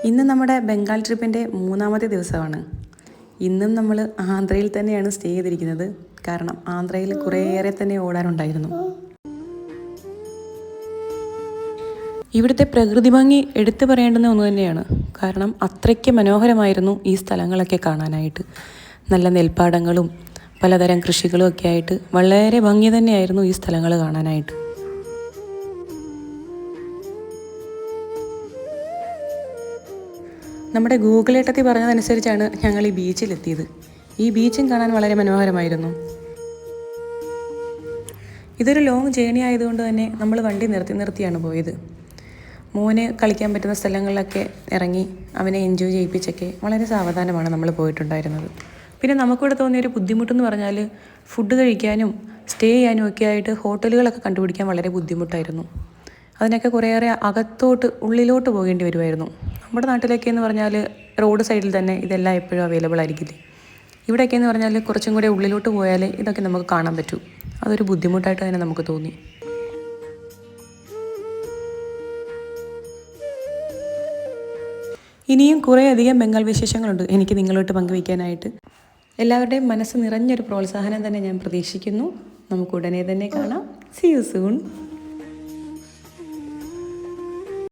ഇന്ന് നമ്മുടെ ബംഗാൾ ട്രിപ്പിൻ്റെ മൂന്നാമത്തെ ദിവസമാണ്. ഇന്നും നമ്മൾ ആന്ധ്രയിൽ തന്നെയാണ് സ്റ്റേ ചെയ്തിരിക്കുന്നത്. കാരണം ആന്ധ്രയിൽ കുറേയേറെ തന്നെ ഓടാനുണ്ടായിരുന്നു. ഇവിടുത്തെ പ്രകൃതി ഭംഗി എടുത്തു പറയേണ്ടുന്ന ഒന്ന് തന്നെയാണ്. കാരണം അത്രയ്ക്ക് മനോഹരമായിരുന്നു ഈ സ്ഥലങ്ങളൊക്കെ കാണാനായിട്ട്. നല്ല നെൽപ്പാടങ്ങളും പലതരം കൃഷികളും ഒക്കെ ആയിട്ട് വളരെ ഭംഗി തന്നെയായിരുന്നു ഈ സ്ഥലങ്ങൾ കാണാനായിട്ട്. നമ്മുടെ ഗൂഗിൾ ഏട്ടത്തി പറഞ്ഞതനുസരിച്ചാണ് ഞങ്ങൾ ഈ ബീച്ചിലെത്തിയത്. ഈ ബീച്ചും കാണാൻ വളരെ മനോഹരമായിരുന്നു. ഇതൊരു ലോങ് ജേണി ആയതുകൊണ്ട് തന്നെ നമ്മൾ വണ്ടി നിർത്തിയാണ് പോയത്. മോന് കളിക്കാൻ പറ്റുന്ന സ്ഥലങ്ങളിലൊക്കെ ഇറങ്ങി അവനെ എൻജോയ് ചെയ്യിപ്പിച്ചൊക്കെ വളരെ സാവധാനമാണ് നമ്മൾ പോയിട്ടുണ്ടായിരുന്നത്. പിന്നെ നമുക്കിവിടെ തോന്നിയൊരു ബുദ്ധിമുട്ടെന്ന് പറഞ്ഞാൽ ഫുഡ് കഴിക്കാനും സ്റ്റേ ചെയ്യാനും ഒക്കെ ആയിട്ട് ഹോട്ടലുകളൊക്കെ കണ്ടുപിടിക്കാൻ വളരെ ബുദ്ധിമുട്ടായിരുന്നു. അതിനൊക്കെ കുറേയേറെ ഉള്ളിലോട്ട് പോകേണ്ടി വരുമായിരുന്നു. നമ്മുടെ നാട്ടിലൊക്കെ എന്ന് പറഞ്ഞാൽ റോഡ് സൈഡിൽ തന്നെ ഇതെല്ലാം എപ്പോഴും അവൈലബിൾ ആയിരിക്കില്ലേ. ഇവിടെയൊക്കെ എന്ന് പറഞ്ഞാൽ കുറച്ചും കൂടെ ഉള്ളിലോട്ട് പോയാൽ ഇതൊക്കെ നമുക്ക് കാണാൻ പറ്റൂ. അതൊരു ബുദ്ധിമുട്ടായിട്ട് തന്നെ നമുക്ക് തോന്നി. ഇനിയും കുറേയധികം ബംഗാൾ വിശേഷങ്ങളുണ്ട് എനിക്ക് നിങ്ങളോട്ട് പങ്കുവയ്ക്കാനായിട്ട്. എല്ലാവരുടെയും മനസ്സ് നിറഞ്ഞൊരു പ്രോത്സാഹനം തന്നെ ഞാൻ പ്രതീക്ഷിക്കുന്നു. നമുക്ക് ഉടനെ തന്നെ കാണാം. See you soon.